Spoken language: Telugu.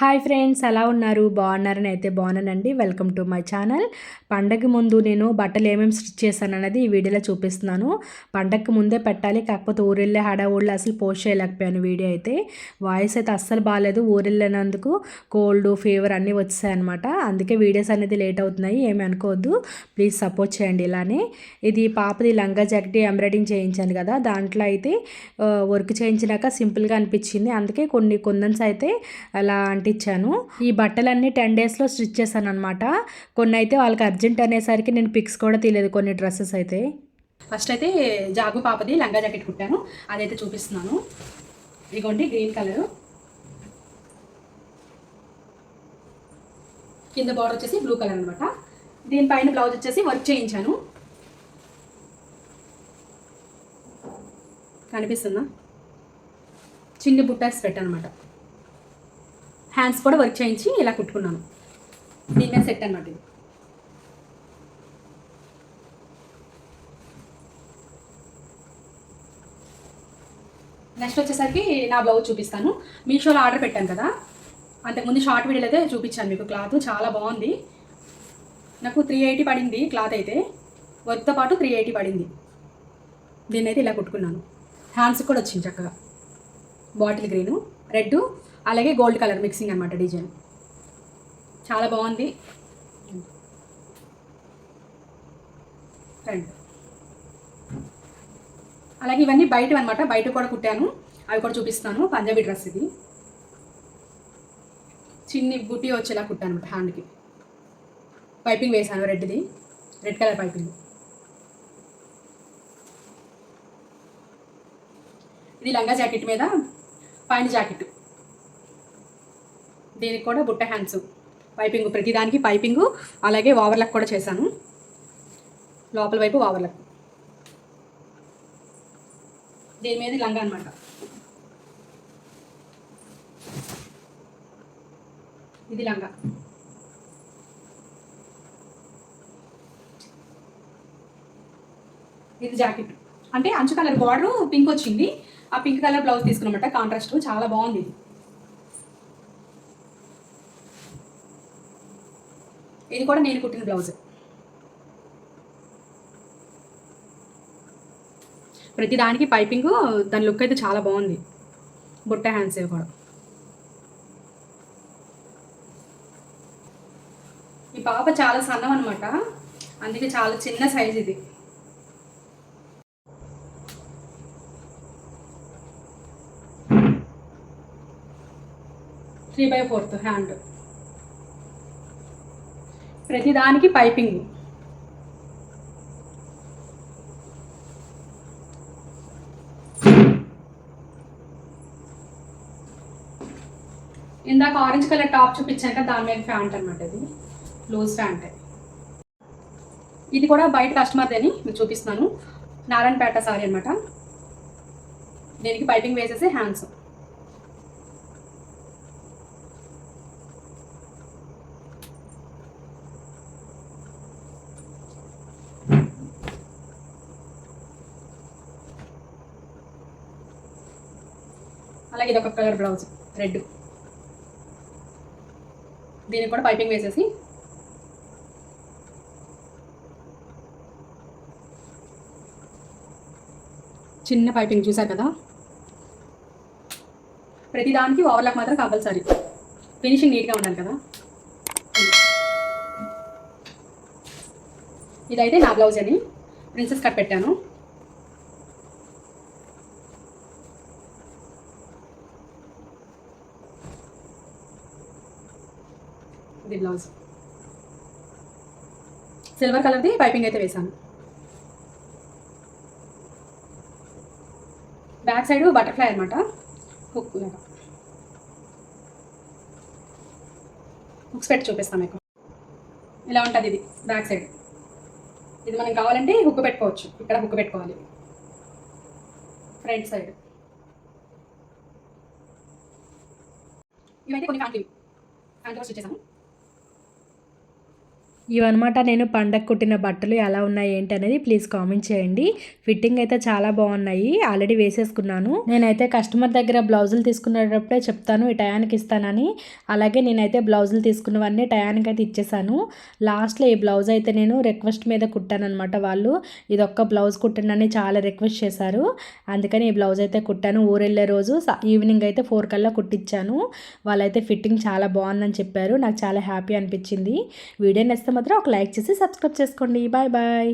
హాయ్ ఫ్రెండ్స్, ఎలా ఉన్నారు? బాగున్నారని అయితే బాగున్నానండి. Welcome to my channel. పండగ ముందు నేను బట్టలు ఏమేమి స్టిచ్ చేశాను అన్నది ఈ వీడియోలో చూపిస్తున్నాను. పండగకి ముందే పెట్టాలి, కాకపోతే ఊరెళ్ళే హడావుళ్ళు అసలు పోస్ట్ చేయలేకపోయాను వీడియో అయితే. వాయిస్ అయితే అస్సలు బాగాలేదు. ఊరెళ్ళినందుకు కోల్డ్ ఫీవర్ అన్నీ వచ్చాయన్నమాట. అందుకే వీడియోస్ అనేది లేట్ అవుతున్నాయి, ఏమి అనుకోవద్దు. ప్లీజ్ సపోర్ట్ చేయండి. ఇలానే ఇది పాపది లంగా జాకెట్ ఎంబ్రాయిడింగ్ చేయించాను కదా, దాంట్లో అయితే వర్క్ చేయించినాక సింపుల్గా అనిపించింది. అందుకే కొన్ని కుందన్స్ అయితే అలా అంటించాను. ఈ బట్టలన్నీ 10 డేస్లో స్టిచ్ చేశాను అనమాట. కొన్ని అయితే వాళ్ళకి అర్జెంట్ అనేసరికి నేను పిక్స్ కూడా తీయలేదు కొన్ని డ్రెస్సెస్ అయితే. ఫస్ట్ అయితే జాగు పాపది లంగా జాకెట్ కుట్టాను, అదైతే చూపిస్తున్నాను. ఇదిగోండి గ్రీన్ కలరు, కింద బార్డర్ వచ్చేసి బ్లూ కలర్ అనమాట. దీనిపైన బ్లౌజ్ వచ్చేసి వర్క్ చేయించాను. కనిపిస్తుందా? చిన్ని బుట్టాస్ పెట్టాను అనమాట. హ్యాండ్స్ కూడా వర్క్ చేయించి ఇలా కుట్టుకున్నాను. దీని మీద సెట్ అనమాట ఇది. నెక్స్ట్ వచ్చేసరికి నా బ్లౌజ్ చూపిస్తాను. మీషోలో ఆర్డర్ పెట్టాను కదా, అంతకుముందు షార్ట్ వీడియోలో అయితే చూపించాను మీకు. క్లాత్ చాలా బాగుంది. నాకు 380 పడింది క్లాత్ అయితే, వర్క్తో పాటు 380 పడింది. దీన్ని అయితే ఇలా కుట్టుకున్నాను. హ్యాండ్స్ కూడా వచ్చింది చక్కగా. బాటిల్ గ్రీను, రెడ్, అలాగే గోల్డ్ కలర్ మిక్సింగ్ అనమాట. డిజైన్ చాలా బాగుంది. ఫ్రంట్ అలాగే ఇవన్నీ బయట అనమాట, బయట కూడా కుట్టాను, అవి కూడా చూపిస్తాను. పంజాబీ డ్రెస్ ఇది, చిన్ని బుట్టి వచ్చేలా కుట్టాను అనమాట. హ్యాండ్కి పైపింగ్ వేసాను, రెడ్ది, రెడ్ కలర్ పైపింగ్. ఇది లంగా జాకెట్ మీద పైన జాకెట్. దీనికి కూడా బుట్ట హ్యాండ్స్, పైపింగ్, ప్రతిదానికి పైపింగు, అలాగే ఓవర్లక్ కూడా చేశాను. లోపల వైపు ఓవర్లక్. దీని మీద లంగా అనమాట. ఇది లంగా. ఇది జాకెట్. అంటే అంచు కలర్ బార్డర్ పింక్ వచ్చింది, ఆ పింక్ కలర్ బ్లౌజ్ తీసుకున్నమాట. కాంట్రాస్ట్ చాలా బాగుంది. ఇది కూడా నేను కుట్టిన బ్లౌజ్. ప్రతి దానికి పైపింగ్, దాని లుక్ అయితే చాలా బాగుంది. బుట్ట హ్యాండ్స్ కూడా. ఈ పాప చాలా సన్నం అనమాట, అందుకే చాలా చిన్న సైజ్ ఇది. Three by fourth hand. ప్రతిదానికి పైపింగ్. ఇందాక ఆరెంజ్ కలర్ టాప్ చూపించాక దాని మీద ప్యాంట్ అనమాట. ఇది లూజ్ ప్యాంట్. ఇది కూడా బయట కస్టమర్దని మీకు చూపిస్తున్నాను. నారాయణపేట సారీ అనమాట. దీనికి పైపింగ్ వేసేసి హ్యాండ్స్. అలాగే ఇది ఒక కలర్ బ్లౌజ్, రెడ్. దీనికి కూడా పైపింగ్ వేసేసి చిన్న పైపింగ్ చూసారు కదా. ప్రతిదానికి ఓవర్లాక్ మాత్రం కంపల్సరీ. ఫినిషింగ్ నీట్గా ఉండాలి కదా. ఇదైతే నా బ్లౌజ్ అని ప్రిన్సెస్ కట్ పెట్టాను. ఇది బ్లౌజ్. సిల్వర్ కలర్ది పైపింగ్ అయితే వేసాను. బ్యాక్ సైడ్ బటర్ఫ్లై అనమాట, హుక్ లాగా. హుక్స్ పెట్టి చూపిస్తాను మీకు. ఇలా ఉంటుంది ఇది బ్యాక్ సైడ్. ఇది మనం కావాలంటే హుక్ పెట్టుకోవచ్చు, ఇక్కడ హుక్ పెట్టుకోవాలి. ఫ్రంట్ సైడ్ ఇవైతే కొన్ని ఫ్యాంట్ కూడా స్టిచ్ చేసాను. ఇవన్నమాట నేను పండగ కుట్టిన బట్టలు ఎలా ఉన్నాయి ఏంటి అనేది ప్లీజ్ కామెంట్ చేయండి. ఫిట్టింగ్ అయితే చాలా బాగున్నాయి. ఆల్రెడీ వేసేసుకున్నాను. నేనైతే కస్టమర్ దగ్గర బ్లౌజులు తీసుకునేటప్పుడే చెప్తాను ఈ టయానికి ఇస్తానని. అలాగే నేనైతే బ్లౌజులు తీసుకున్నవన్నీ టయానికి అయితే ఇచ్చేసాను. లాస్ట్లో ఈ బ్లౌజ్ అయితే నేను రిక్వెస్ట్ మీద కుట్టానమాట. వాళ్ళు ఇదొక్క బ్లౌజ్ కుట్టండి చాలా రిక్వెస్ట్ చేశారు. అందుకని ఈ బ్లౌజ్ అయితే కుట్టాను. ఊరెళ్ళే రోజు ఈవినింగ్ అయితే 4 కల్లా కుట్టించాను. వాళ్ళైతే ఫిట్టింగ్ చాలా బాగుందని చెప్పారు. నాకు చాలా హ్యాపీ అనిపించింది. వీడియో నచ్చితే మాత్రం ఒక లైక్ చేసి సబ్స్క్రైబ్ చేసుకోండి. Bye bye.